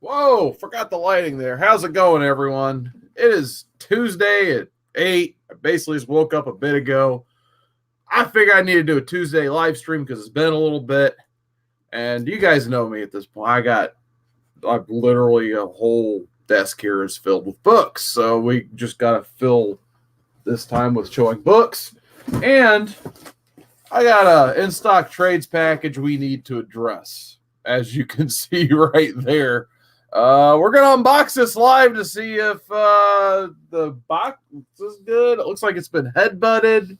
Whoa, forgot the lighting there. How's it going, everyone? It is Tuesday at 8. I basically just woke up a bit ago. I figured I need to do a Tuesday live stream because it's been a little bit. And you guys know me at this point. I've literally a whole desk here is filled with books. So we just got to fill this time with showing books. And I got a in-stock trades package we need to address, as you can see right there. We're going to unbox this live to see if the box is good. It looks like it's been headbutted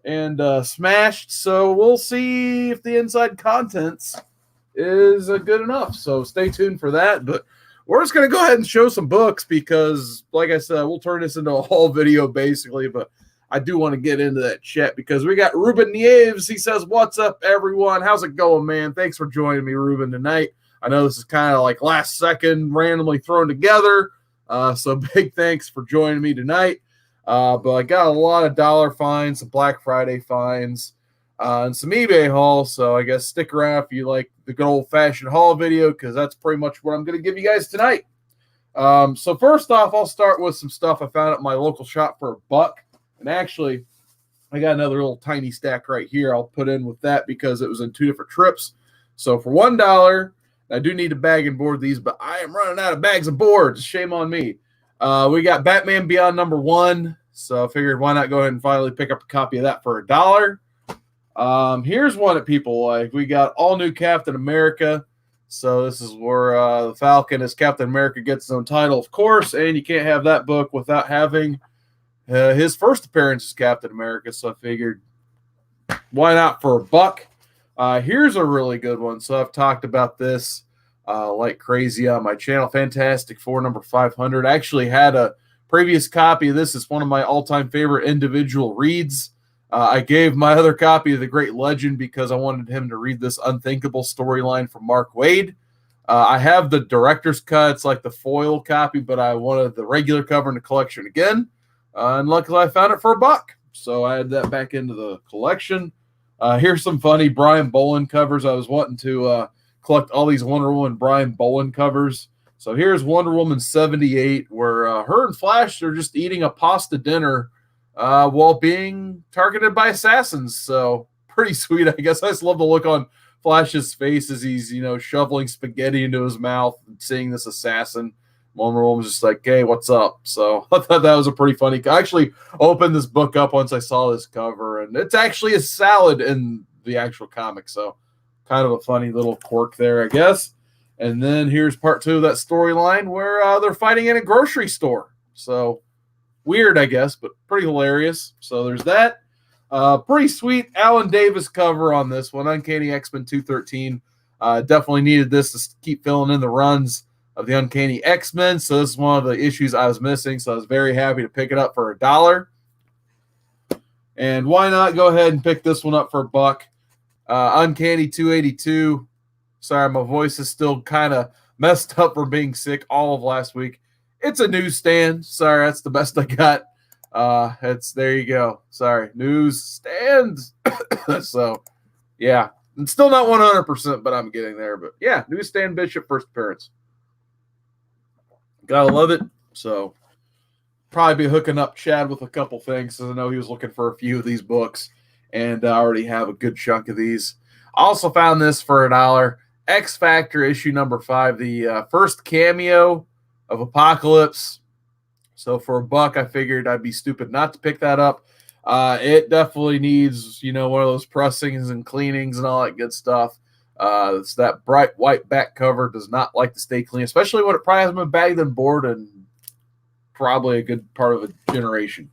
and smashed, so we'll see if the inside contents is good enough. So stay tuned for that, but we're just going to go ahead and show some books because, like I said, we'll turn this into a haul video basically, but I do want to get into that chat because we got Ruben Nieves. He says, "What's up, everyone? How's it going, man? Thanks for joining me, Ruben, tonight. I know this is kind of like last second, randomly thrown together. So big thanks for joining me tonight. But I got a lot of dollar finds, some Black Friday finds, and some eBay hauls. So I guess stick around if you like the good old-fashioned haul video because that's pretty much what I'm going to give you guys tonight. So first off, I'll start with some stuff I found at my local shop for $1. And actually, I got another little tiny stack right here I'll put in with that because it was in 2 different trips. So for $1, I do need to bag and board these, but I am running out of bags and boards. Shame on me. We got Batman Beyond #1. So I figured why not go ahead and finally pick up a copy of that for $1. Here's one that people like. We got all new Captain America. So this is where the Falcon as Captain America gets his own title, of course, and you can't have that book without having his first appearance as Captain America. So I figured why not for $1. Here's a really good one. So I've talked about this like crazy on my channel. Fantastic Four #500. I actually had a previous copy of this. It's one of my all-time favorite individual reads. I gave my other copy of The Great Legend because I wanted him to read this unthinkable storyline from Mark Waid. I have the director's cut. It's like the foil copy, but I wanted the regular cover in the collection again. And luckily I found it for $1. So I added that back into the collection. Here's some funny Brian Bolin covers. I was wanting to collect all these Wonder Woman Brian Bolin covers. So here's Wonder Woman 78, where her and Flash are just eating a pasta dinner while being targeted by assassins. So pretty sweet, I guess. I just love the look on Flash's face as he's, shoveling spaghetti into his mouth and seeing this assassin. Wonder Woman was just like, "Hey, what's up?" So I thought that was a pretty funny. I actually opened this book up once I saw this cover, and it's actually a salad in the actual comic. So kind of a funny little quirk there, I guess. And then here's part 2 of that storyline where they're fighting in a grocery store. So weird, I guess, but pretty hilarious. So there's that. Pretty sweet Alan Davis cover on this one. Uncanny X-Men 213. Definitely needed this to keep filling in the runs of the Uncanny X-Men. So this is one of the issues I was missing. So I was very happy to pick it up for $1. And why not go ahead and pick this one up for $1? Uncanny 282. Sorry, my voice is still kind of messed up from being sick all of last week. It's a newsstand. Sorry, that's the best I got. There you go. Sorry, newsstands. So, yeah, it's still not 100%, but I'm getting there. But yeah, newsstand Bishop first appearance. Gotta love it. So probably be hooking up Chad with a couple things because I know he was looking for a few of these books, and I already have a good chunk of these. I also found this for $1. X Factor issue #5, the first cameo of Apocalypse. So for $1, I figured I'd be stupid not to pick that up. It definitely needs, one of those pressings and cleanings and all that good stuff. It's that bright white back cover. Does not like to stay clean, especially when it probably hasn't been bagged and board and probably a good part of a generation.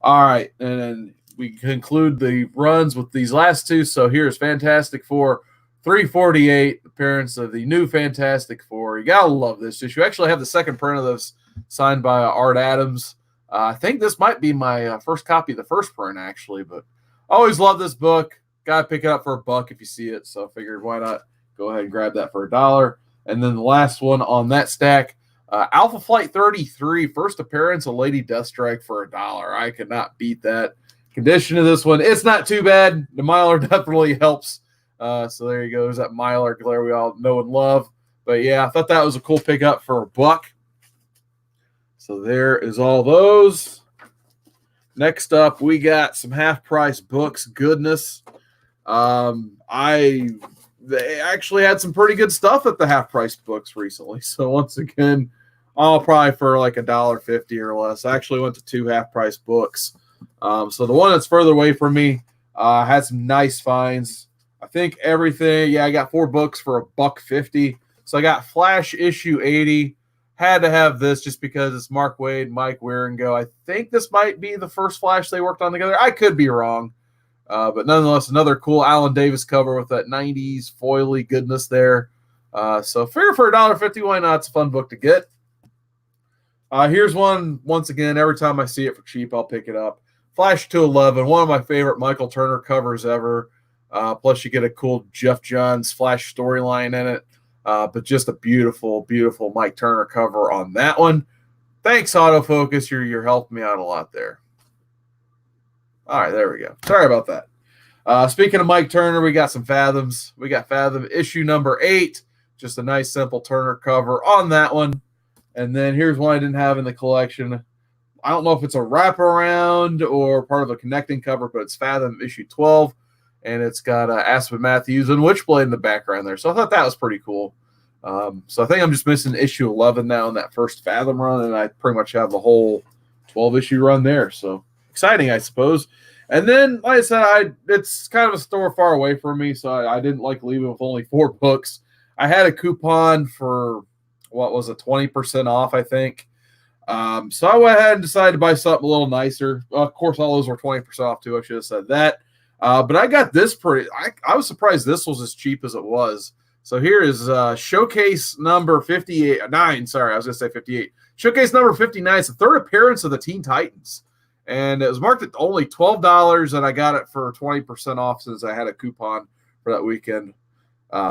All right, and then we conclude the runs with these last 2. So here's Fantastic Four 348, appearance of the new Fantastic Four. You gotta love this issue. Actually, I have the second print of this signed by Art Adams. I think this might be my first copy of the first print, actually, but I always love this book. Gotta pick it up for $1 if you see it. So I figured why not go ahead and grab that for $1. And then the last one on that stack, Alpha Flight 33, first appearance of Lady Deathstrike for $1. I could not beat that. Condition of this one, it's not too bad. The Mylar definitely helps. So there you go. There's that Mylar glare we all know and love. But yeah, I thought that was a cool pickup for $1. So there is all those. Next up, we got some half-price books goodness. They actually had some pretty good stuff at the half-price books recently. So once again, all probably for like $1.50 or less. I actually went to 2 half-price books. So the one that's further away from me had some nice finds. I think everything. Yeah, I got 4 books for $1.50. So I got Flash issue 80. Had to have this just because it's Mark Waid, Mike Wieringo. I think this might be the first Flash they worked on together. I could be wrong. But nonetheless, another cool Alan Davis cover with that 90s foily goodness there. So figure for $1.50, why not? It's a fun book to get. Here's one, once again, every time I see it for cheap, I'll pick it up. Flash 211, one of my favorite Michael Turner covers ever. Plus you get a cool Jeff Johns Flash storyline in it. But just a beautiful, beautiful Mike Turner cover on that one. Thanks, Autofocus. You're helping me out a lot there. All right, there we go. Sorry about that. Speaking of Mike Turner, we got some Fathoms. We got Fathom issue number 8. Just a nice, simple Turner cover on that one. And then here's one I didn't have in the collection. I don't know if it's a wraparound or part of a connecting cover, but it's Fathom issue 12. And it's got Aspen Matthews and Witchblade in the background there. So I thought that was pretty cool. So I think I'm just missing issue 11 now in that first Fathom run, and I pretty much have the whole 12-issue run there. So exciting, I suppose. And then, like I said, it's kind of a store far away from me, so I didn't like leaving with only 4 books. I had a coupon for, what was it, 20% off, I think. So I went ahead and decided to buy something a little nicer. Of course, all those were 20% off, too. I should have said that. But I got this I was surprised this was as cheap as it was. So here is showcase number 9. Sorry, I was going to say 58. Showcase number 59. It's the 3rd appearance of the Teen Titans. And it was marked at only $12, and I got it for 20% off since I had a coupon for that weekend.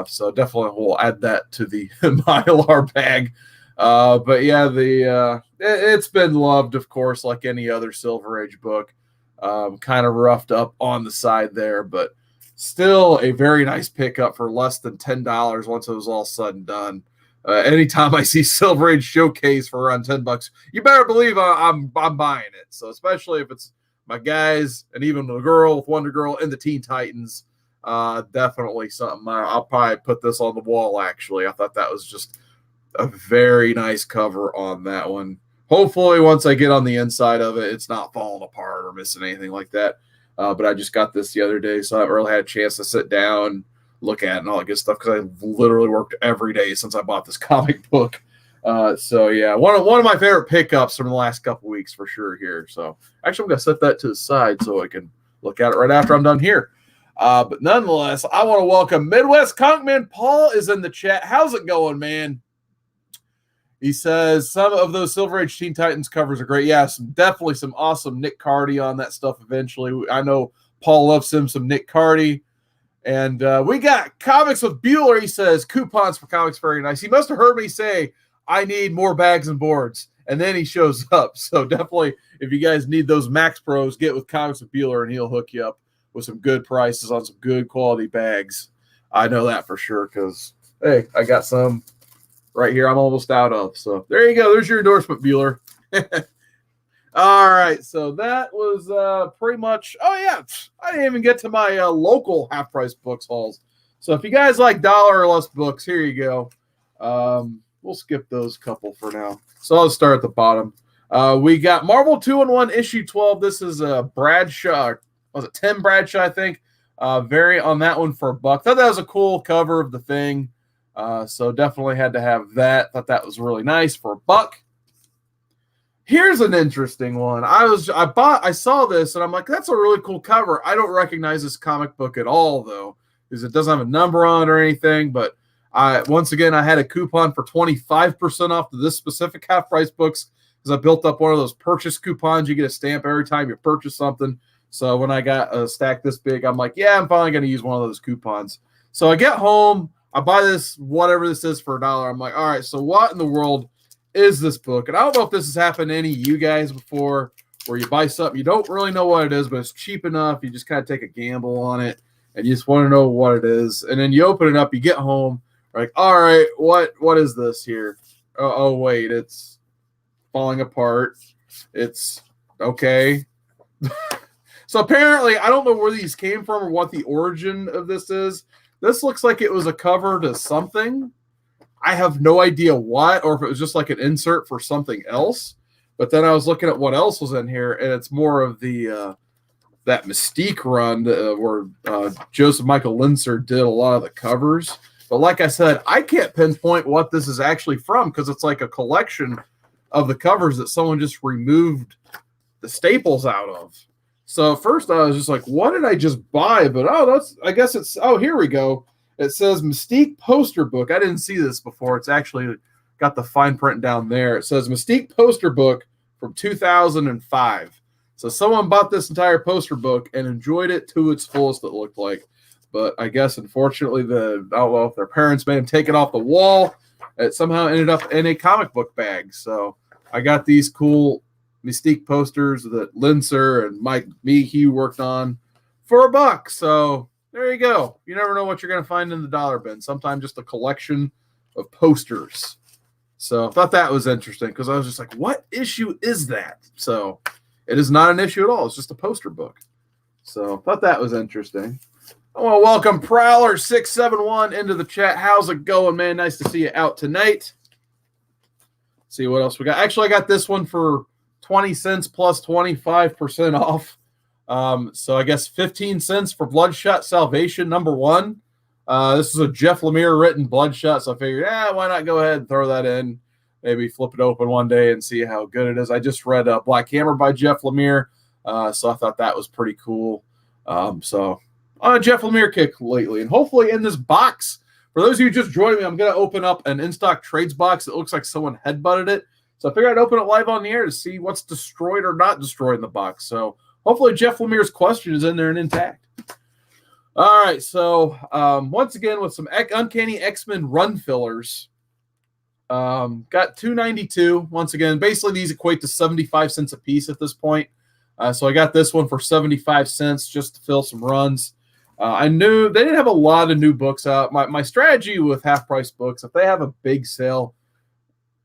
So definitely we'll add that to the Mylar bag. But yeah, it's been loved, of course, like any other Silver Age book. Kind of roughed up on the side there, but still a very nice pickup for less than $10 once it was all said and done. Anytime I see Silver Age Showcase for around $10, you better believe I'm buying it. So especially if it's my guys and even the girl with Wonder Girl and the Teen Titans, definitely something. I'll probably put this on the wall, actually. I thought that was just a very nice cover on that one. Hopefully, once I get on the inside of it, it's not falling apart or missing anything like that. But I just got this the other day, so I haven't really had a chance to sit down, look at it, and all that good stuff because I've literally worked every day since I bought this comic book. So, yeah, one of my favorite pickups from the last couple weeks for sure here. So, actually, I'm going to set that to the side so I can look at it right after I'm done here. But nonetheless, I want to welcome Midwest Conkman. Paul is in the chat. How's it going, man? He says some of those Silver Age Teen Titans covers are great. Yes, definitely some awesome Nick Cardy on that stuff eventually. I know Paul loves him some Nick Cardy. And we got Comics with Bueller. He says coupons for comics very nice. He must have heard me say, I need more bags and boards. And then he shows up. So definitely, if you guys need those Max Pros, get with Comics with Bueller and he'll hook you up with some good prices on some good quality bags. I know that for sure because, hey, I got some right here I'm almost out of. So there you go. There's your endorsement, Bueller. All right. So that was pretty much. Oh, yeah. I didn't even get to my local half-price books hauls. So if you guys like dollar or less books, here you go. We'll skip those couple for now. So I'll start at the bottom. We got Marvel 2-in-1 issue 12. This is Bradshaw. Was it Tim Bradshaw, I think? Very on that one for $1. Thought that was a cool cover of the Thing. So definitely had to have that. Thought that was really nice for $1. Here's an interesting one. I saw this and I'm like, that's a really cool cover. I don't recognize this comic book at all though, because it doesn't have a number on it or anything. But once again, I had a coupon for 25% off to this specific half-price books because I built up one of those purchase coupons. You get a stamp every time you purchase something. So when I got a stack this big, I'm like, yeah, I'm finally going to use one of those coupons. So I get home. I buy this, whatever this is, for $1. I'm like, all right, so what in the world is this book? And I don't know if this has happened to any of you guys before, where you buy something, you don't really know what it is, but it's cheap enough. You just kind of take a gamble on it, and you just want to know what it is. And then you open it up, you get home, Like, all right, what is this here? Oh, wait, it's falling apart. It's okay. So apparently, I don't know where these came from or what the origin of this is. This looks like it was a cover to something. I have no idea what, or if it was just like an insert for something else. But then I was looking at what else was in here, and it's more of the that Mystique run where Joseph Michael Linser did a lot of the covers. But like I said, I can't pinpoint what this is actually from because it's like a collection of the covers that someone just removed the staples out of. So at first I was just like, what did I just buy? But here we go. It says Mystique poster book. I didn't see this before. It's actually got the fine print down there. It says Mystique poster book from 2005. So someone bought this entire poster book and enjoyed it to its fullest, it looked like. But I guess, unfortunately, I don't know if their parents made them take it off the wall. It somehow ended up in a comic book bag. So I got these cool Mystique posters that Linser and Mike Hugh worked on for $1. So there you go. You never know what you're going to find in the dollar bin. Sometimes just a collection of posters. So I thought that was interesting because I was just like, what issue is that? So it is not an issue at all. It's just a poster book. So I thought that was interesting. I want to welcome Prowler671 into the chat. How's it going, man? Nice to see you out tonight. Let's see what else we got. Actually, I got this one for 20 cents plus 25% off. So I guess 15 cents for Bloodshot Salvation #1. This is a Jeff Lemire written Bloodshot, so I figured, why not go ahead and throw that in? Maybe flip it open one day and see how good it is. I just read Black Hammer by Jeff Lemire, so I thought that was pretty cool. So on a Jeff Lemire kick lately, and hopefully in this box, for those of you just joining me, I'm going to open up an in-stock trades box that looks like someone headbutted it. So I figured I'd open it live on the air to see what's destroyed or not destroyed in the box. So hopefully Jeff Lemire's question is in there and intact. All right, so once again with some Uncanny X-Men run fillers. Got $2.92. Once again, basically these equate to 75 cents a piece at this point. So I got this one for 75 cents just to fill some runs. I knew they didn't have a lot of new books out. My strategy with half-price books, if they have a big sale,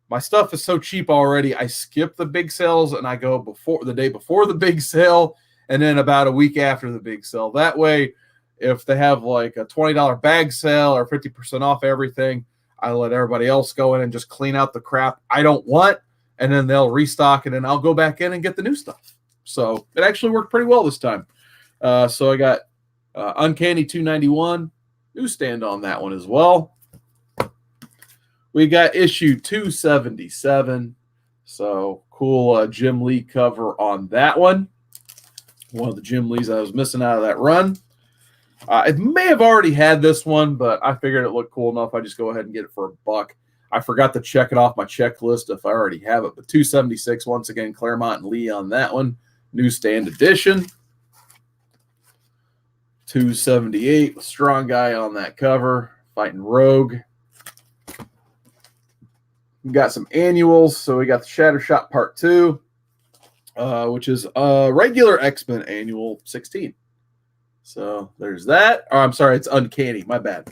my stuff is so cheap already, I skip the big sales and I go the day before the big sale and then about a week after the big sale. That way, if they have like a $20 bag sale or 50% off everything, I let everybody else go in and just clean out the crap I don't want, and then they'll restock it, and I'll go back in and get the new stuff. So it actually worked pretty well this time. So I got Uncanny 291, newsstand on that one as well. We got issue 277. So cool Jim Lee cover on that one. One of the Jim Lees I was missing out of that run. I may have already had this one, but I figured it looked cool enough. I just go ahead and get it for $1. I forgot to check it off my checklist if I already have it. But 276, once again, Claremont and Lee on that one. Newsstand edition. 278, strong guy on that cover, fighting Rogue. We got some annuals. So we got the Shattershot Part 2, which is a regular X-Men annual 16. So there's that. Oh, I'm sorry, it's Uncanny. My bad.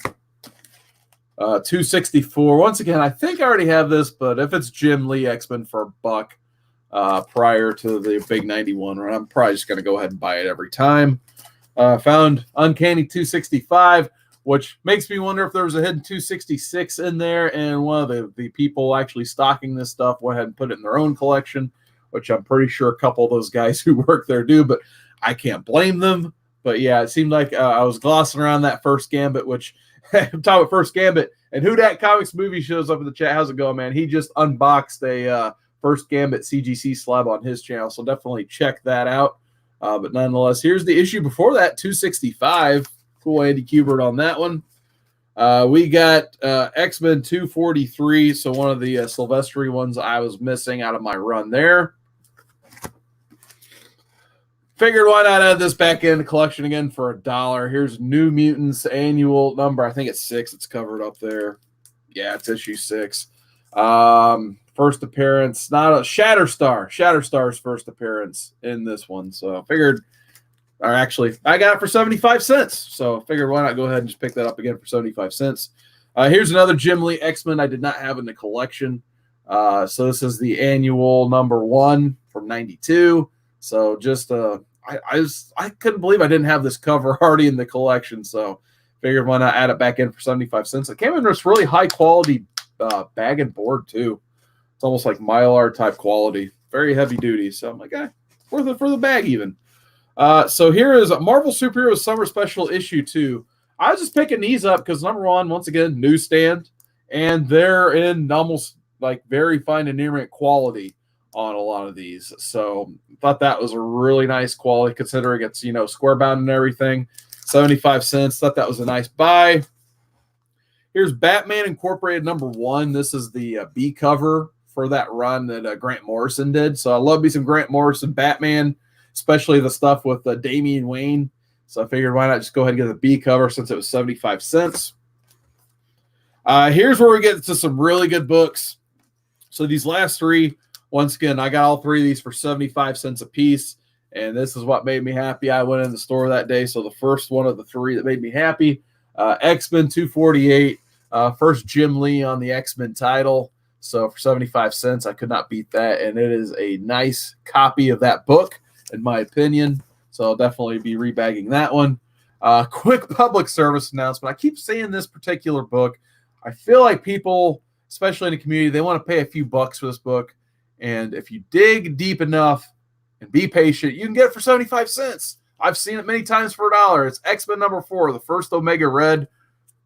264. Once again, I think I already have this, but if it's Jim Lee X-Men for $1 prior to the big 91 run, I'm probably just going to go ahead and buy it every time. Found Uncanny 265, which makes me wonder if there was a hidden 266 in there, and one of the people actually stocking this stuff went ahead and put it in their own collection, which I'm pretty sure a couple of those guys who work there do, but I can't blame them. But yeah, it seemed like I was glossing around that First Gambit, which I'm talking about First Gambit, and Who Dat Comics movie shows up in the chat. How's it going, man? He just unboxed a First Gambit CGC slab on his channel, so definitely check that out. But nonetheless, here's the issue before that, 265. Cool Andy Kubert on that one. We got X-Men 243, so one of the Silvestri ones I was missing out of my run there. Figured why not add this back in the collection again for $1. Here's New Mutants annual number. I think it's 6. It's covered up there. Yeah, it's issue 6. First appearance, not a Shatterstar. Shatterstar's first appearance in this one. So I figured, or actually, I got it for 75 cents. So I figured why not go ahead and just pick that up again for 75 cents. Here's another Jim Lee X-Men I did not have in the collection. So this is the annual #1 from '92. So just I couldn't believe I didn't have this cover already in the collection. So figured why not add it back in for 75 cents. It came in this really high quality bag and board too. It's almost like Mylar type quality, very heavy duty. So I'm like, worth it for the bag even. So here is a Marvel Superhero Summer Special Issue 2. I was just picking these up because #1, once again, newsstand, and they're in almost like very fine endearment quality on a lot of these. So thought that was a really nice quality considering it's, square bound and everything. 75 cents. Thought that was a nice buy. Here's Batman Incorporated #1. This is the B cover for that run that Grant Morrison did. So I love me some Grant Morrison Batman, especially the stuff with Damian Wayne. So I figured why not just go ahead and get the B cover since it was 75 cents. Here's where we get to some really good books. So these last three, once again, I got all three of these for 75 cents a piece. And this is what made me happy. I went in the store that day. So the first one of the three that made me happy, X-Men 248, first Jim Lee on the X-Men title. So for 75 cents, I could not beat that. And it is a nice copy of that book, in my opinion. So I'll definitely be rebagging that one. Quick public service announcement. I keep saying this particular book. I feel like people, especially in the community, they want to pay a few bucks for this book. And if you dig deep enough and be patient, you can get it for 75 cents. I've seen it many times for $1. It's X-Men #4, the first Omega Red.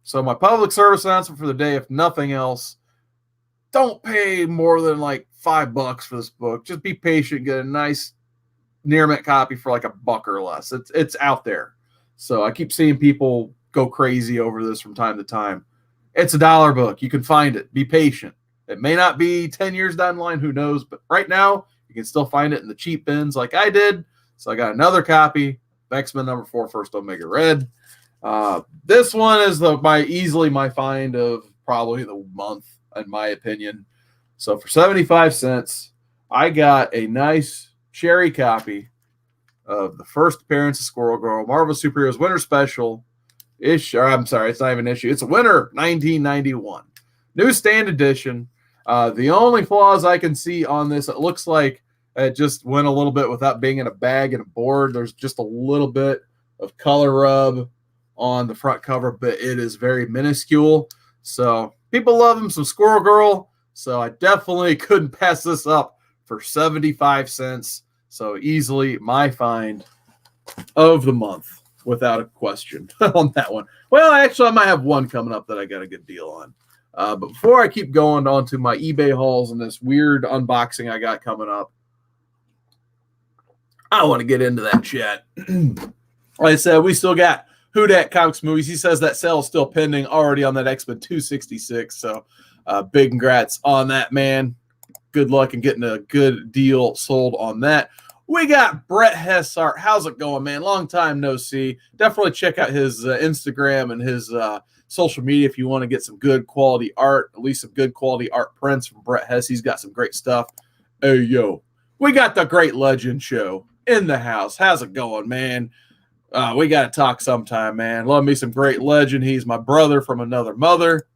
So my public service announcement for the day, if nothing else, don't pay more than like $5 for this book. Just be patient, get a nice near mint copy for like $1 or less. It's out there. So I keep seeing people go crazy over this from time to time. It's a $1 book. You can find it. Be patient. It may not be 10 years down the line, who knows, but right now you can still find it in the cheap bins like I did. So I got another copy, X-Men #4, first Omega Red. This one is easily my find of probably the month, in my opinion. So for 75 cents, I got a nice cherry copy of the first appearance of Squirrel Girl, Marvel Superheroes Winter Special issue. I'm sorry, it's not even an issue. It's a winter 1991 newsstand edition. The only flaws I can see on this, it looks like it just went a little bit without being in a bag and a board. There's just a little bit of color rub on the front cover, but it is very minuscule. So people love him some Squirrel Girl. So I definitely couldn't pass this up for 75 cents. So easily my find of the month without a question on that one. Well, actually, I might have one coming up that I got a good deal on. But before I keep going on to my eBay hauls and this weird unboxing I got coming up, I want to get into that chat. Like I said, we still got Who Dat Comics Movies. He says that sale is still pending already on that X-Men 266. So big congrats on that, man. Good luck in getting a good deal sold on that. We got Brett Hess art. How's it going, man? Long time no see. Definitely check out his Instagram and his social media if you want to get some good quality art, at least some good quality art prints from Brett Hess. He's got some great stuff. Hey, yo, we got the Great Legend Show in the house. How's it going, man? We got to talk sometime, man. Love me some Great Legend. He's my brother from another mother.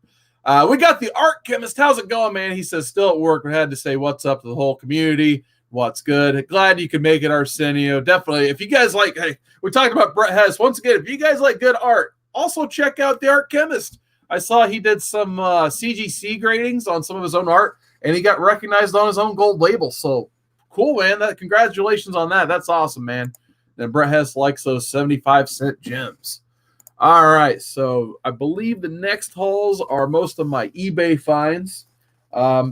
We got the Art Chemist. How's it going, man? He says, still at work. We had to say what's up to the whole community. What's good? Glad you could make it, Arsenio. Definitely. If you guys like, hey, we talked about Brett Hess. Once again, if you guys like good art, also check out the Art Chemist. I saw he did some CGC gradings on some of his own art, and he got recognized on his own gold label. So cool, man. Congratulations on that. That's awesome, man. And Brett Hess likes those 75-cent gems. All right, so I believe the next hauls are most of my eBay finds.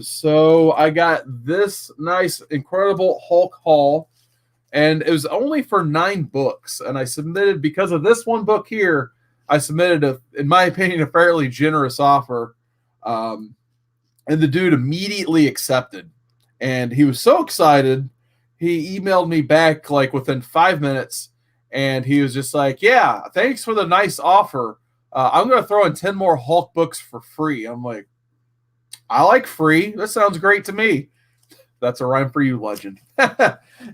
So I got this nice, incredible Hulk haul, and it was only for 9 books. And I submitted, because of this one book here, I submitted, in my opinion, a fairly generous offer. And the dude immediately accepted. And he was so excited, he emailed me back like within 5 minutes. And he was just like, yeah, thanks for the nice offer. I'm going to throw in 10 more Hulk books for free. I'm like, I like free. That sounds great to me. That's a rhyme for you, legend.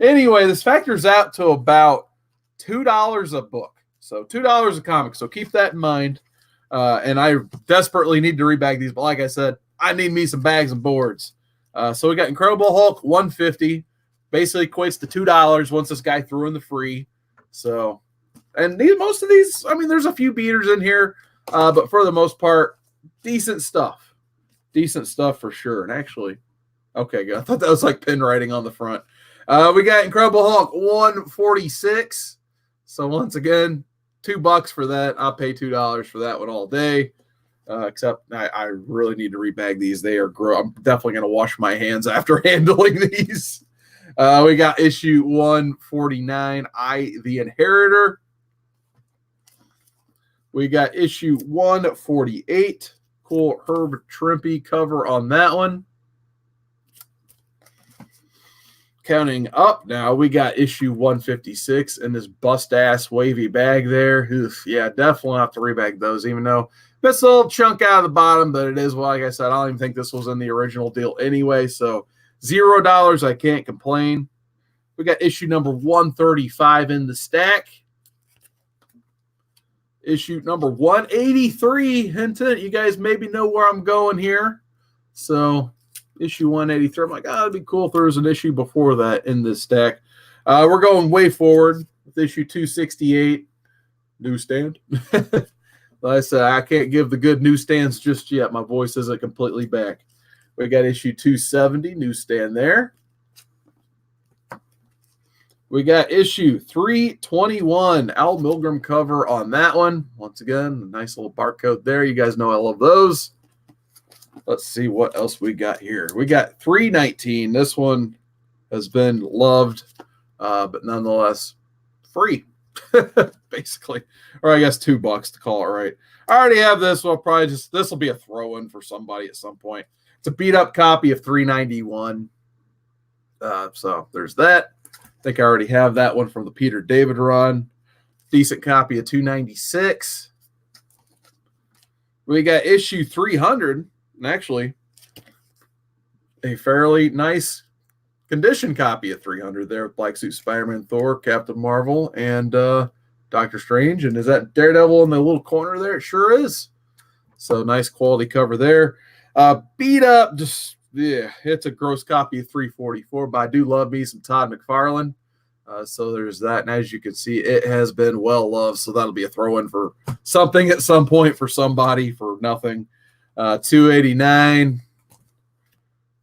Anyway, this factors out to about $2 a book. So $2 a comic. So keep that in mind. And I desperately need to rebag these. But like I said, I need me some bags and boards. So we got Incredible Hulk 150, basically equates to $2 once this guy threw in the free. So, and most of these, I mean, there's a few beaters in here, but for the most part, decent stuff for sure. And actually, okay, good. I thought that was like pin writing on the front. We got Incredible Hulk 146. So once again, $2 for that. I'll pay $2 for that one all day. Except I really need to rebag these. They are gross. I'm definitely going to wash my hands after handling these. We got issue 149, the Inheritor. We got issue 148. Cool Herb Trimpe cover on that one. Counting up now, we got issue 156 in this bust-ass wavy bag there. Oof, yeah, definitely have to rebag those, even though it's a little chunk out of the bottom, but it is, well, like I said, I don't even think this was in the original deal anyway, so $0, I can't complain. We got issue number 135 in the stack. Issue number 183. Hint, you guys maybe know where I'm going here. So issue 183. I'm like, oh, it'd be cool if there was an issue before that in this stack. We're going way forward with issue 268. Newsstand. Like I said, I can't give the good newsstands just yet. My voice isn't completely back. We got issue 270, newsstand there. We got issue 321, Al Milgrom cover on that one. Once again, a nice little barcode there. You guys know I love those. Let's see what else we got here. We got 319. This one has been loved, but nonetheless free, basically. Or I guess $2 to call it right. I already have this. Well, probably just this will be a throw-in for somebody at some point. It's a beat-up copy of 391. So there's that. I think I already have that one from the Peter David run. Decent copy of 296. We got issue 300. And actually, a fairly nice condition copy of 300 there with Black Suit Spider-Man, Thor, Captain Marvel, and Doctor Strange. And is that Daredevil in the little corner there? It sure is. So nice quality cover there. Beat up, just, yeah, it's a gross copy of 344, but I do love me some Todd McFarlane. So there's that. And as you can see, it has been well loved. So that'll be a throw-in for something at some point for somebody for nothing. 289,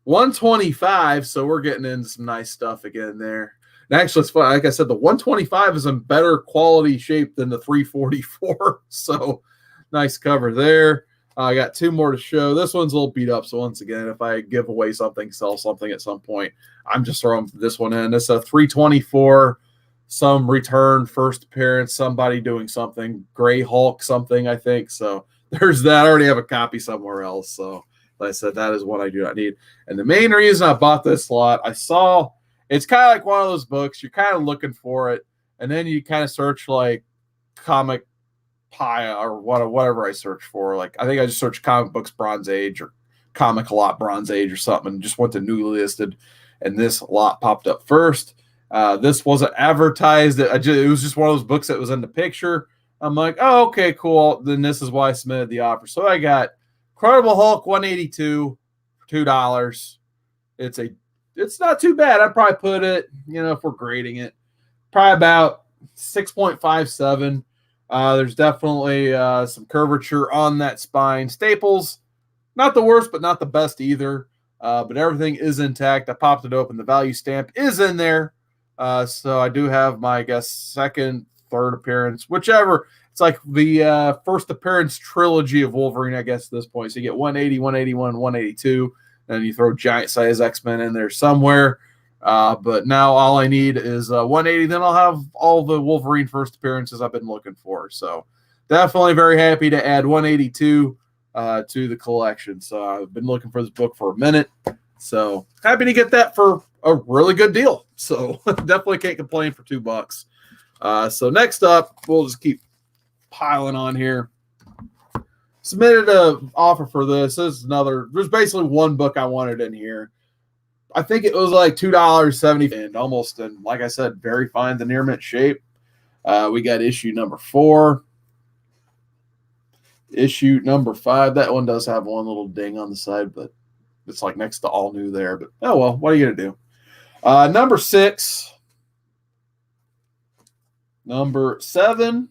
125. So we're getting into some nice stuff again there. And actually, it's funny. Like I said, the 125 is in better quality shape than the 344. So nice cover there. I got two more to show. This one's a little beat up. So once again, if I give away something, sell something at some point, I'm just throwing this one in. It's a 324, some return, first appearance, somebody doing something, Gray Hulk something, I think. So there's that. I already have a copy somewhere else. So like I said, that is what I do not need. And the main reason I bought this lot, I saw, it's kind of like one of those books. You're kind of looking for it. And then you kind of search like comic pie or whatever I search for. Like, I think I just searched comic books Bronze Age or comic a lot Bronze Age or something, and just went to newly listed. And this lot popped up first. This wasn't advertised. It was just one of those books that was in the picture. I'm like, oh, okay, cool. Then this is why I submitted the offer. So I got Incredible Hulk 182 for $2. It's not too bad. I'd probably put it, if we're grading it, probably about 6.57. There's definitely some curvature on that spine. Staples, not the worst, but not the best either. But everything is intact. I popped it open. The value stamp is in there. So I do have my, I guess, second, third appearance, whichever. It's like the first appearance trilogy of Wolverine, I guess, at this point. So you get 180, 181, 182. Then you throw giant size X-Men in there somewhere. But now all I need is 180. Then I'll have all the Wolverine first appearances I've been looking for. So definitely very happy to add 182 to the collection. So I've been looking for this book for a minute. So happy to get that for a really good deal. So definitely can't complain for $2. So next up, we'll just keep piling on here. Submitted an offer for this. There's basically one book I wanted in here. I think it was like $2.70 and almost in, like I said, very fine, the near mint shape. We got issue number 4. Issue number 5. That one does have one little ding on the side, but it's like next to all new there. But oh well, what are you gonna do? Number 6. Number 7.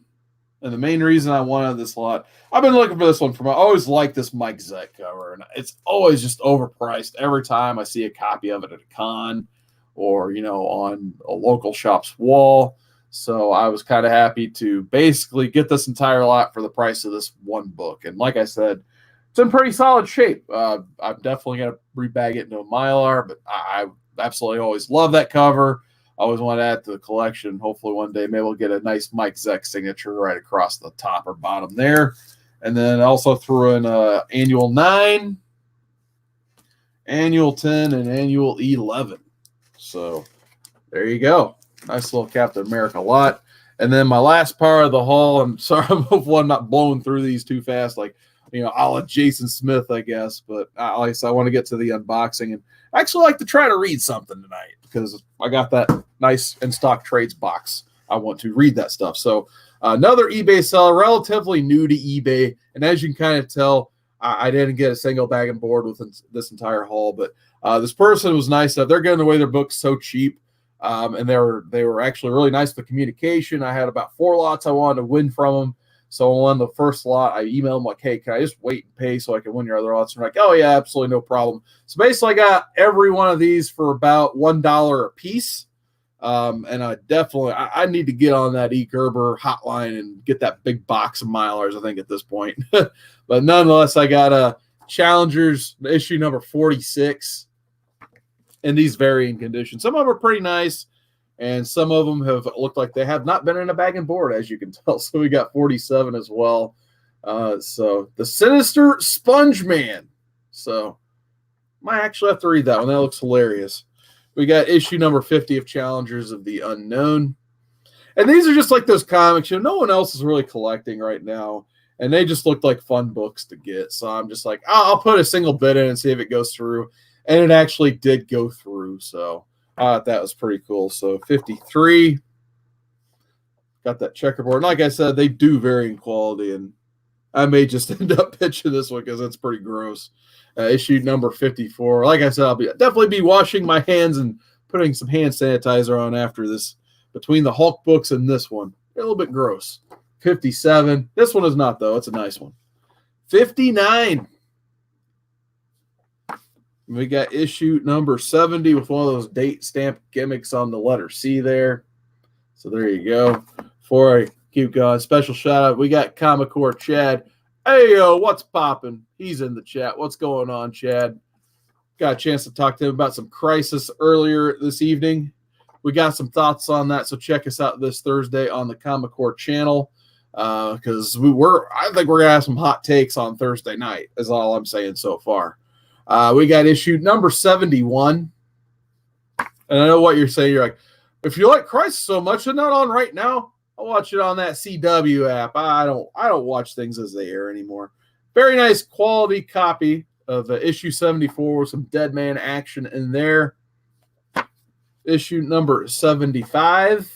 And the main reason I wanted this lot, I've been looking for this one I always like this Mike Zeck cover, and it's always just overpriced every time I see a copy of it at a con or, on a local shop's wall. So I was kind of happy to basically get this entire lot for the price of this one book. And like I said, it's in pretty solid shape. I'm definitely going to rebag it into a Mylar, but I absolutely always love that cover. I always want to add to the collection. Hopefully one day maybe we'll get a nice Mike Zeck signature right across the top or bottom there. And then also threw in Annual 9, Annual 10, and Annual 11. So there you go. Nice little Captain America lot. And then my last part of the haul, I'm sorry, hopefully I'm not blowing through these too fast, like, a la Jason Smith, I guess. But like I said, I want to get to the unboxing. And I actually like to try to read something tonight because I got that nice in stock trades box. I want to read that stuff. So another eBay seller, relatively new to eBay. And as you can kind of tell, I didn't get a single bag and board with this entire haul. But this person was nice. They're giving away their books so cheap. And they were actually really nice with communication. I had about 4 lots I wanted to win from them. So on the first lot, I emailed them like, hey, can I just wait and pay so I can win your other lots? And they're like, oh, yeah, absolutely no problem. So basically, I got every one of these for about $1 a piece. And I need to get on that E. Gerber hotline and get that big box of Mylars, I think, at this point. But nonetheless, I got Challengers, issue number 46, in these varying conditions. Some of them are pretty nice, and some of them have looked like they have not been in a bag and board, as you can tell. So we got 47 as well. So the Sinister Sponge Man. So might actually have to read that one. That looks hilarious. We got issue number 50 of Challengers of the Unknown. And these are just like those comics, no one else is really collecting right now. And they just looked like fun books to get. So I'm just like, I'll put a single bid in and see if it goes through. And it actually did go through. So I thought that was pretty cool. So 53. Got that checkerboard. Like I said, they do vary in quality. And I may just end up pitching this one because it's pretty gross. Issue number 54. Like I said, I'll definitely be washing my hands and putting some hand sanitizer on after this. Between the Hulk books and this one, a little bit gross. 57. This one is not, though. It's a nice one. 59. We got issue number 70 with one of those date stamp gimmicks on the letter C there. So there you go. Before I keep going, special shout out. We got Comic Core Chad. Hey, yo, what's popping? He's in the chat. What's going on, Chad? Got a chance to talk to him about some Crisis earlier this evening. We got some thoughts on that, so check us out this Thursday on the Comic Core channel because I think we're going to have some hot takes on Thursday night is all I'm saying so far. We got issue number 71. And I know what you're saying. You're like, if you like Crisis so much, it's not on right now. I'll watch it on that CW app. I don't watch things as they air anymore. Very nice quality copy of issue 74 with some Dead Man action in there. Issue number 75.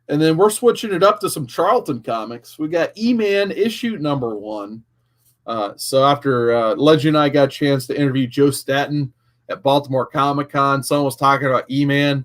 And then we're switching it up to some Charlton comics. We got E-Man issue number 1. So after Legend and I got a chance to interview Joe Staten at Baltimore Comic-Con, someone was talking about E-Man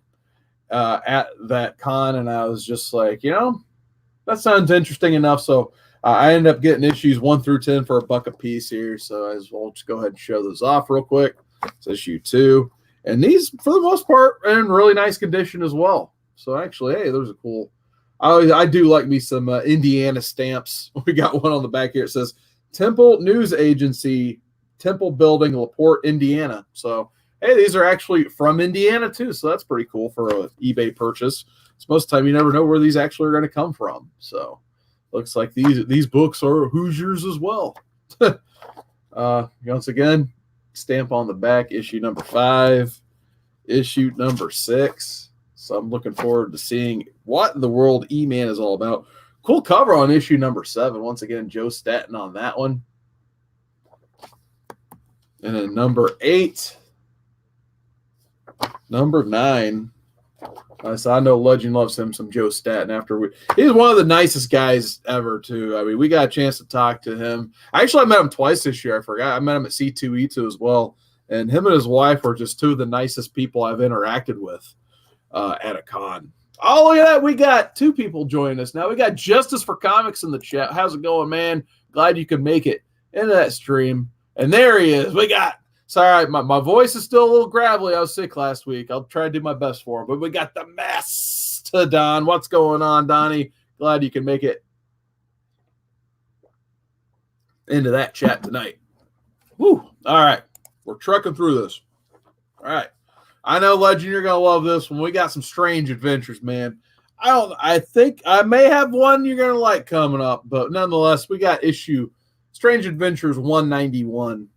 at that con, and I was just like, that sounds interesting enough. So I ended up getting issues 1 through 10 for $1 a piece here. So as well, just go ahead and show those off real quick. It's issue 2. And these, for the most part, are in really nice condition as well. So actually, hey, those are cool. I do like me some Indiana stamps. We got one on the back here. It says Temple News Agency, Temple Building, LaPorte, Indiana. So, hey, these are actually from Indiana too. So that's pretty cool for an eBay purchase. So most of the time, you never know where these actually are going to come from. So looks like these books are Hoosiers as well. Once again, stamp on the back, issue number 5, issue number 6. So I'm looking forward to seeing what in the world E-Man is all about. Cool cover on issue number 7. Once again, Joe Staten on that one. And then number 8. Number 9. So I know Legend loves him some Joe Staten. He's one of the nicest guys ever, too. I mean, we got a chance to talk to him. I met him twice this year. I forgot. I met him at C2E2 as well. And him and his wife were just two of the nicest people I've interacted with at a con. Oh, look at that. We got two people joining us now. We got Justice for Comics in the chat. How's it going, man? Glad you could make it into that stream. And there he is. Sorry, my voice is still a little gravelly. I was sick last week. I'll try to do my best for him. But we got the Mastodon. What's going on, Donnie? Glad you can make it into that chat tonight. Whew. All right. We're trucking through this. All right. I know, Legend, you're going to love this one. We got some strange adventures, man. I think I may have one you're going to like coming up. But nonetheless, we got issue Strange Adventures 191.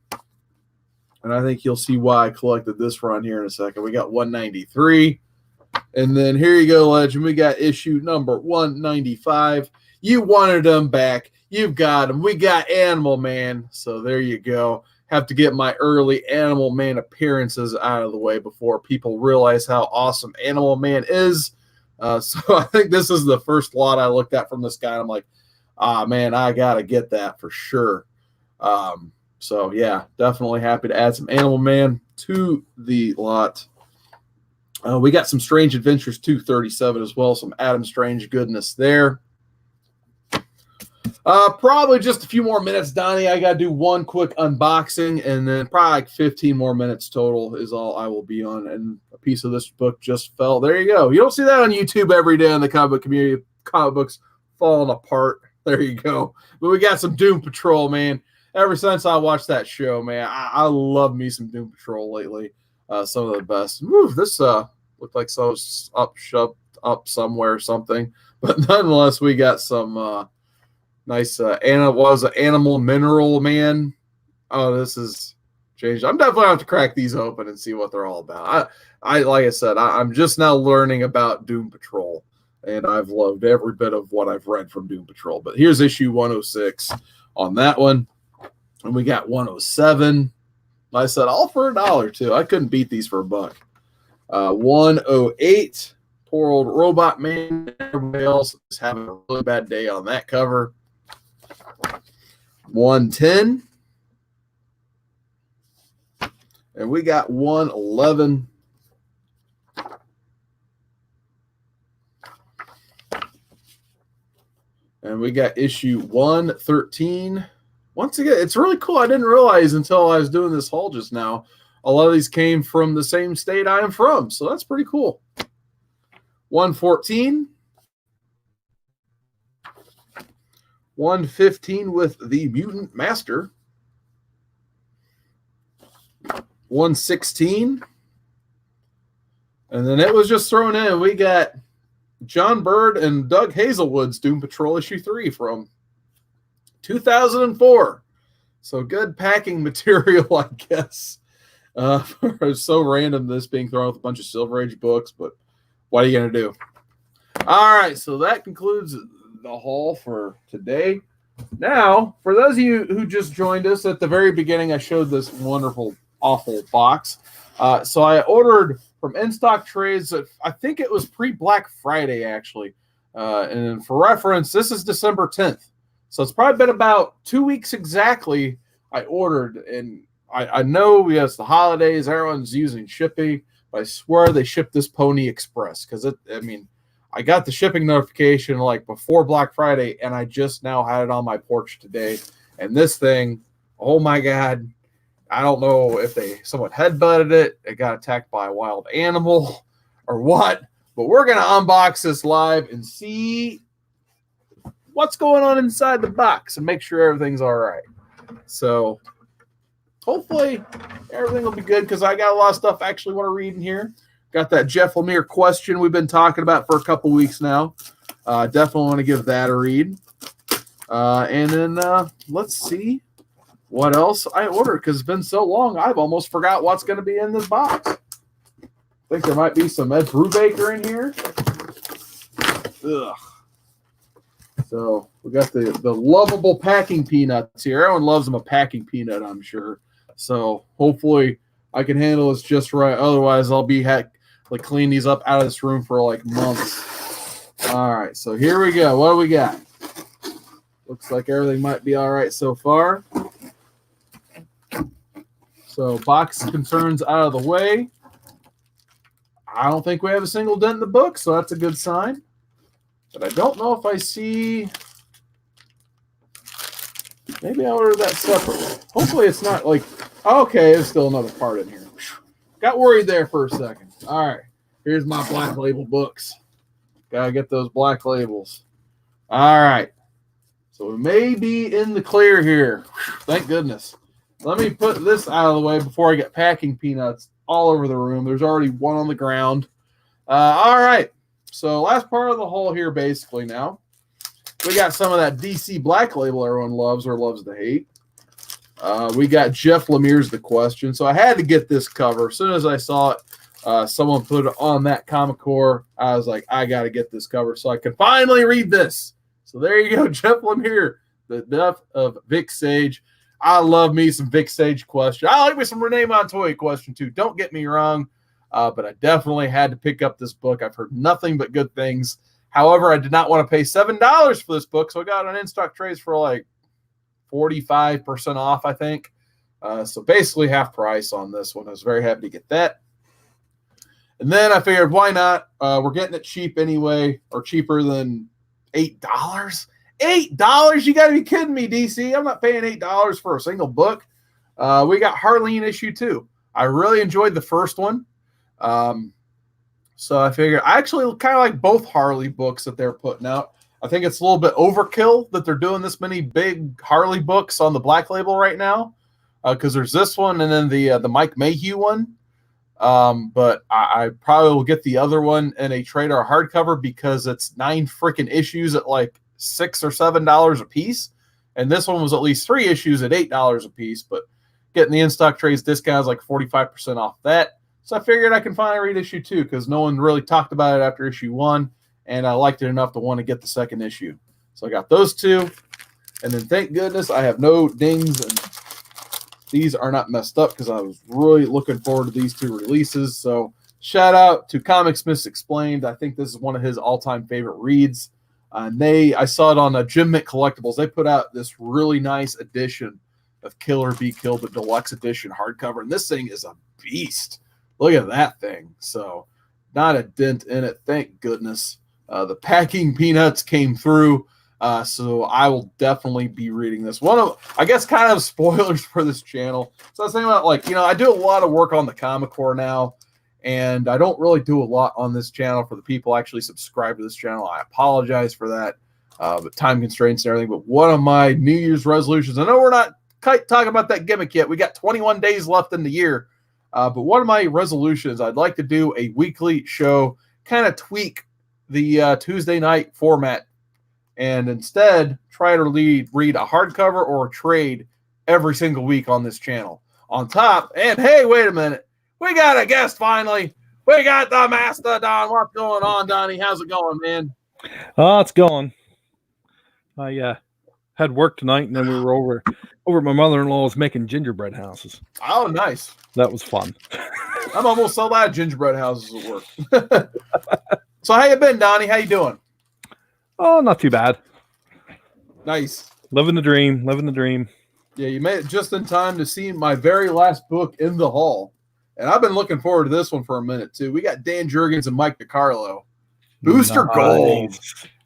And I think you'll see why I collected this run here in a second. We got 193. And then here you go, Legend. We got issue number 195. You wanted them back. You've got them. We got Animal Man. So there you go. Have to get my early Animal Man appearances out of the way before people realize how awesome Animal Man is. So I think this is the first lot I looked at from this guy. I'm like, man, I got to get that for sure. So, yeah, definitely happy to add some Animal Man to the lot. We got some Strange Adventures 237 as well, some Adam Strange goodness there. Probably just a few more minutes, Donnie. I got to do one quick unboxing, and then probably like 15 more minutes total is all I will be on. And a piece of this book just fell. There you go. You don't see that on YouTube every day in the comic book community. Comic books falling apart. There you go. But we got some Doom Patrol, man. Ever since I watched that show, man, I love me some Doom Patrol lately. Some of the best. Woo, this looked like so shoved up somewhere or something. But nonetheless, we got some nice Animal Mineral Man. Oh, this is changed. I'm definitely going to have to crack these open and see what they're all about. I like I said, I'm just now learning about Doom Patrol, and I've loved every bit of what I've read from Doom Patrol. But here's issue 106 on that one. And we got 107. I said, all for $1 too. I couldn't beat these for $1. 108. Poor old Robot Man. Everybody else is having a really bad day on that cover. 110. And we got 111. And we got issue 113. Once again, it's really cool. I didn't realize until I was doing this haul just now, a lot of these came from the same state I am from. So that's pretty cool. 114. 115 with the Mutant Master. 116. And then it was just thrown in. We got John Bird and Doug Hazelwood's Doom Patrol issue 3 from 2004. So good packing material, I guess. It's so random this being thrown with a bunch of Silver Age books, but what are you going to do? All right, so that concludes the haul for today. Now, for those of you who just joined us at the very beginning, I showed this wonderful, awful box. So I ordered from In-Stock Trades. I think it was pre-Black Friday, actually. And for reference, this is December 10th. So it's probably been about 2 weeks exactly I ordered. And I know, yes, the holidays, everyone's using shipping. But I swear they shipped this Pony Express. Because, I got the shipping notification like before Black Friday. And I just now had it on my porch today. And this thing, oh my God. I don't know if someone headbutted it. It got attacked by a wild animal or what. But we're going to unbox this live and see what's going on inside the box and make sure everything's all right. So hopefully everything will be good because I got a lot of stuff I actually want to read in here. Got that Jeff Lemire question we've been talking about for a couple weeks now. Definitely want to give that a read. And then let's see what else I ordered because it's been so long I've almost forgot what's going to be in this box. I think there might be some Ed Brubaker in here. Ugh. So we got the lovable packing peanuts here. Everyone loves them a packing peanut, I'm sure. So hopefully I can handle this just right. Otherwise, I'll be like clean these up out of this room for like months. All right, so here we go. What do we got? Looks like everything might be all right so far. So box concerns out of the way. I don't think we have a single dent in the book, so that's a good sign. But I don't know if I see. Maybe I ordered that separately. Hopefully it's not like, okay, there's still another part in here. Got worried there for a second. All right, here's my black label books. Gotta get those black labels. All right, so we may be in the clear here. Thank goodness. Let me put this out of the way before I get packing peanuts all over the room. There's already one on the ground. All right, so last part of the haul here basically now. We got some of that DC Black Label everyone loves or loves to hate. We got Jeff Lemire's The Question. So I had to get this cover. As soon as I saw it, someone put it on that Comic Core. I was like, I got to get this cover so I can finally read this. So there you go, Jeff Lemire, The Death of Vic Sage. I love me some Vic Sage Question. I like me some Renee Montoya Question too. Don't get me wrong, but I definitely had to pick up this book. I've heard nothing but good things. However, I did not want to pay $7 for this book, so I got an in-stock trades for like 45% off, I think. So basically half price on this one. I was very happy to get that. And then I figured, why not? We're getting it cheap anyway, or cheaper than $8. $8? You got to be kidding me, DC. I'm not paying $8 for a single book. We got Harleen issue 2. I really enjoyed the first one. So I figured I actually kind of like both Harley books that they're putting out. I think it's a little bit overkill that they're doing this many big Harley books on the Black Label right now, because there's this one and then the Mike Mayhew one. But I probably will get the other one in a trade or a hardcover because it's 9 freaking issues at like $6 or $7 a piece, and this one was at least 3 issues at $8 a piece. But getting the in-stock trades discount is like 45% off that. So I figured I can finally read issue 2 because no one really talked about it after issue 1, and I liked it enough to want to get the second issue. So I got those 2, and then thank goodness I have no dings, and these are not messed up because I was really looking forward to these 2 releases. So shout out to Comicsmiths Explained. I think this is one of his all-time favorite reads. I saw it on Jim Mint Collectibles. They put out this really nice edition of Killer Be Killed, the deluxe edition hardcover, and this thing is a beast. Look at that thing. So not a dent in it. Thank goodness. The packing peanuts came through. So I will definitely be reading this. One of, I guess, kind of spoilers for this channel. So I was thinking about, like, you know, I do a lot of work on the Comic Core now, and I don't really do a lot on this channel for the people actually subscribe to this channel. I apologize for that, but time constraints and everything. But one of my New Year's resolutions, I know we're not talking about that gimmick yet. We got 21 days left in the year. But one of my resolutions, I'd like to do a weekly show, kind of tweak the Tuesday night format, and instead try to read a hardcover or a trade every single week on this channel. On top, and hey, wait a minute. We got a guest finally. We got the Mastodon. What's going on, Donnie? How's it going, man? Oh, it's going. I had work tonight, and then we were over at my mother-in-law's making gingerbread houses. Oh, nice. That was fun. I'm almost so glad gingerbread houses at work. So how you been, Donnie? How you doing? Oh, not too bad. Nice. Living the dream. Living the dream. Yeah, you made it just in time to see my very last book in the haul. And I've been looking forward to this one for a minute, too. We got Dan Jurgens and Mike DiCarlo. Booster Gold.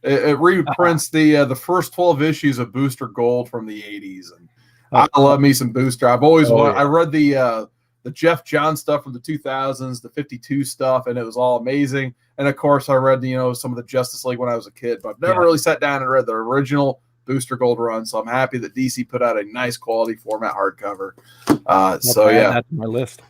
It reprints the first 12 issues of Booster Gold from the 80s. And I love me some Booster. I've always wanted. Yeah. I read the Jeff Johns stuff from the 2000s, the 52 stuff, and it was all amazing. And, of course, I read, some of the Justice League when I was a kid. But I've never really sat down and read the original Booster Gold run. So I'm happy that DC put out a nice quality format hardcover. So, yeah. That's my list.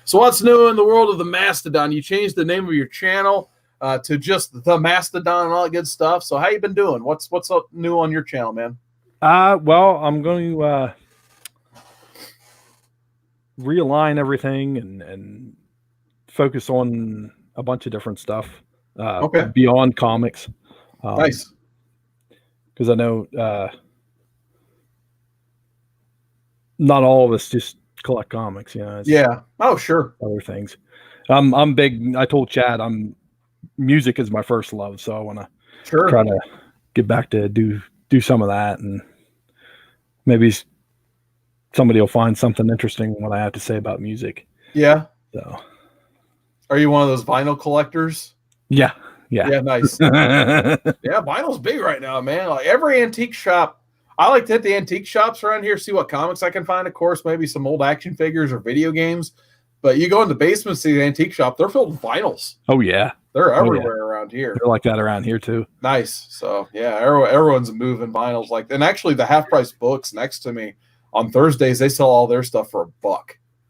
So what's new in the world of the Mastodon? You changed the name of your channel to just the Mastodon and all that good stuff. So how you been doing? What's up new on your channel, man? Well, I'm going to realign everything and focus on a bunch of different stuff. Beyond comics. Nice. Because I know not all of us just collect comics, Yeah. Oh, sure. Other things. I'm big. I told Chad music is my first love, so I want to try to get back to do some of that, and maybe somebody will find something interesting in what I have to say about music. Yeah. So, are you one of those vinyl collectors? Yeah. Nice. Yeah, vinyl's big right now, man. Like every antique shop, I like to hit the antique shops around here, see what comics I can find. Of course, maybe some old action figures or video games. But you go in the basement, see the antique shop, they're filled with vinyls. Oh yeah, they're everywhere around here. They're like that around here too. Nice. So yeah, everyone's moving vinyls. Like, and actually, the half price books next to me on Thursdays, they sell all their stuff for $1.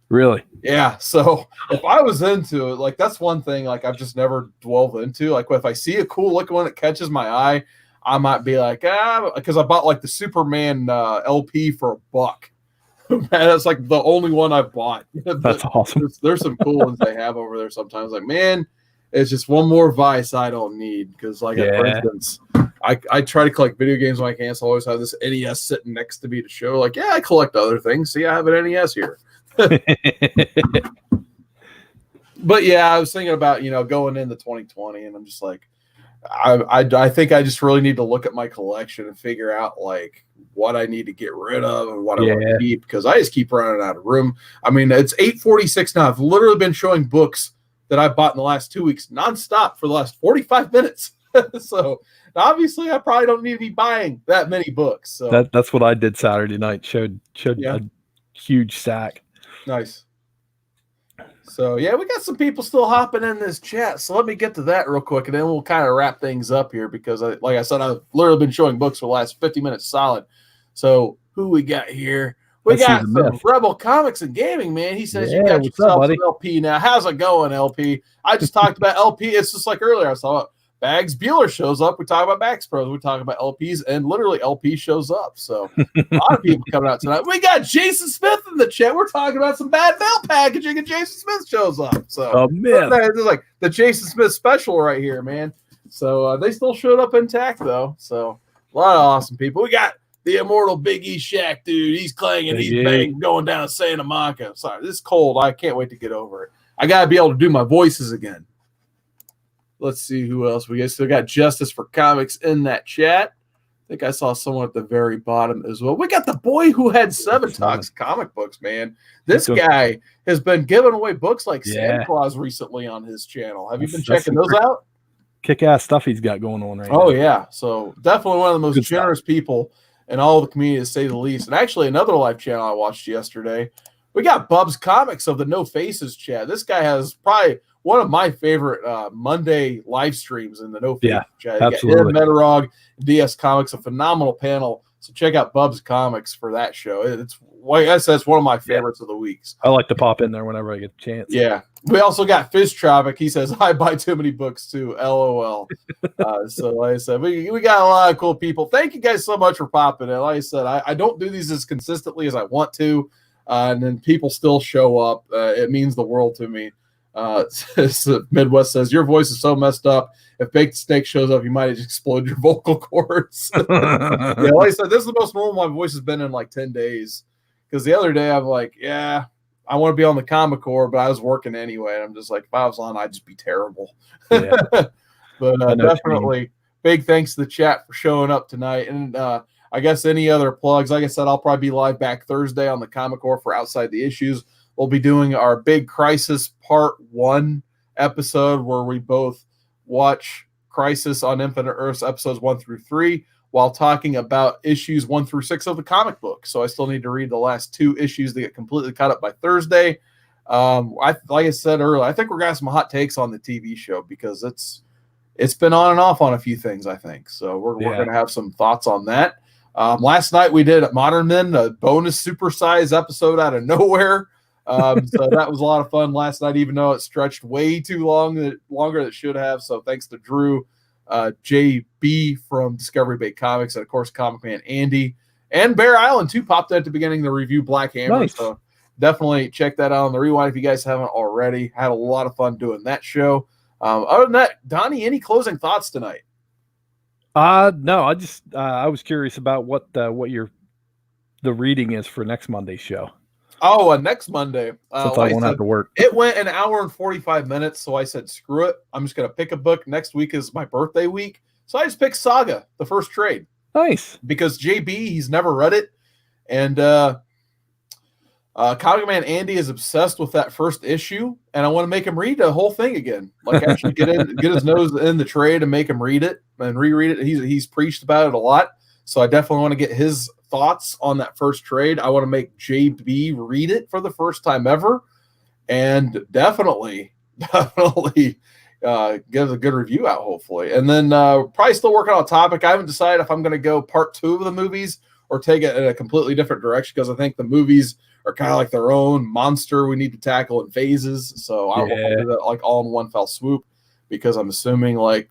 Really? Yeah. So if I was into it, like that's one thing like I've just never dwelled into. Like if I see a cool looking one that catches my eye, I might be like, because I bought like the Superman LP for $1. Man, that's like the only one I've bought. That's awesome. There's some cool ones they have over there sometimes. Like, man, it's just one more vice I don't need. Because like for instance, I try to collect video games when I can, so I always have this NES sitting next to me to show, like, yeah, I collect other things. See, I have an NES here. But yeah, I was thinking about going into 2020, and I'm just like, I think I just really need to look at my collection and figure out like what I need to get rid of and what I want to keep, because I just keep running out of room. I mean, it's 8:46 now. I've literally been showing books that I bought in the last 2 weeks nonstop for the last 45 minutes. So obviously, I probably don't need to be buying that many books. So that's what I did Saturday night. Showed a huge stack. Nice. So, yeah, we got some people still hopping in this chat. So let me get to that real quick, and then we'll kind of wrap things up here because, like I said, I've literally been showing books for the last 50 minutes solid. So who we got here? We got some Rebel Comics and Gaming, man. He says you got yourself some LP now. How's it going, LP? I just talked about LP. It's just like earlier. I saw Bags Bueller shows up. We talk about Bags Pros. We talk about LPs, and literally LP shows up. So a lot of people coming out tonight. We got Jason Smith in the chat. We're talking about some bad mail packaging, and Jason Smith shows up. So man, this is like the Jason Smith special right here, man. So they still showed up intact though. So a lot of awesome people. We got the immortal Big E Shack, dude. He's clanging, he's banging, going down Santa Monica. Sorry, this is cold. I can't wait to get over it. I gotta be able to do my voices again. Let's see who else we got. Still got Justice for Comics in that chat. I think I saw someone at the very bottom as well. We got the boy who had 7 Talks comic books, man. This guy has been giving away books like Santa Claus recently on his channel. Have you been checking those out? Kick-ass stuff he's got going on right now. Oh, yeah. So definitely one of the most generous people in all of the community, to say the least. And actually, another live channel I watched yesterday, we got Bub's Comics of the No Faces chat. This guy has probably one of my favorite Monday live streams in the No Faces chat. Absolutely. Metarog, DS Comics, a phenomenal panel. So check out Bub's Comics for that show. It's, like I said, it's one of my favorites of the weeks. I like to pop in there whenever I get a chance. Yeah. We also got Fish Tropic. He says, I buy too many books too. LOL. So like I said, we got a lot of cool people. Thank you guys so much for popping in. Like I said, I don't do these as consistently as I want to. And then people still show up. It means the world to me. Midwest says, your voice is so messed up. If Baked Snake shows up, you might just explode your vocal cords. Like I said, this is the most normal my voice has been in like 10 days. Because the other day I'm like, I want to be on the Comic Core, but I was working anyway. And I'm just like, if I was on, I'd just be terrible. Yeah. But definitely big thanks to the chat for showing up tonight. And I guess any other plugs, like I said, I'll probably be live back Thursday on the Comic Core for Outside the Issues. We'll be doing our Big Crisis Part 1 episode where we both watch Crisis on Infinite Earths episodes 1 through 3 while talking about issues 1 through 6 of the comic book. So I still need to read the last 2 issues to get completely caught up by Thursday. Like I said earlier, I think we're going to have some hot takes on the TV show because it's been on and off on a few things, I think. So we're going to have some thoughts on that. Last night we did at Modern Men, a bonus supersized episode out of nowhere. So that was a lot of fun last night, even though it stretched way too longer than it should have. So thanks to Drew, JB from Discovery Bay Comics, and of course Comic Man Andy and Bear Island too popped in at the beginning to review Black Hammer. Nice. So definitely check that out on the rewind if you guys haven't already. Had a lot of fun doing that show. Other than that, Donnie, any closing thoughts tonight? No, I just I was curious about what the reading is for next Monday's show. Oh, next Monday. Since I won't have to work. It went an hour and 45 minutes, so I said, screw it. I'm just going to pick a book. Next week is my birthday week. So I just picked Saga, the first trade. Nice. Because JB, he's never read it. And Comic Man Andy is obsessed with that first issue, and I want to make him read the whole thing again. Like actually get his nose in the trade and make him read it and reread it. He's preached about it a lot. So I definitely want to get his thoughts on that first trade. I want to make JB read it for the first time ever, and definitely get a good review out, hopefully. And then probably still working on a topic. I haven't decided if I'm going to go part 2 of the movies or take it in a completely different direction, because I think the movies are kind of like their own monster we need to tackle in phases. So I will do that like all in one fell swoop, because I'm assuming like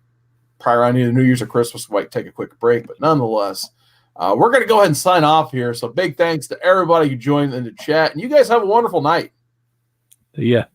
prior I need a New Year's or Christmas, we might take a quick break. But nonetheless, we're going to go ahead and sign off here. So big thanks to everybody who joined in the chat, and you guys have a wonderful night. Yeah.